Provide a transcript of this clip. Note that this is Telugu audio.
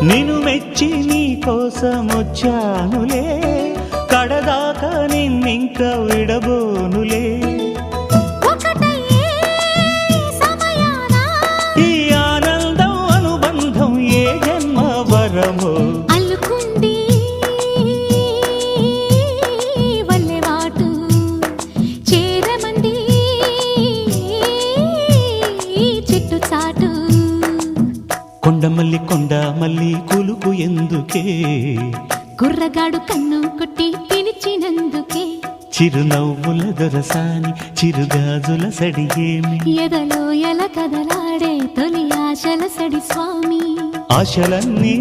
నిన్ను మెచ్చి నీ కోసం వచ్చానులే, కడదాకా నిన్నింక విడబోనులే. ఈ ఆనందం అనుబంధం ఏ జన్మ వరమో అల్లుకుంది వల్లెవాటు చేరమంది చెట్టు చాటు. కొండమల్లి కొండమల్లి కులుకు ఎందుకే, కుర్రగాడు కన్ను కొట్టి పిలిచినందుకే. చిరునవ్వుల దొరసాని చిరుగాజుల సడియేమి, ఎదలో ఎల కదలాడే తొలి ఆశల సడి స్వామి. ఆశలన్నీ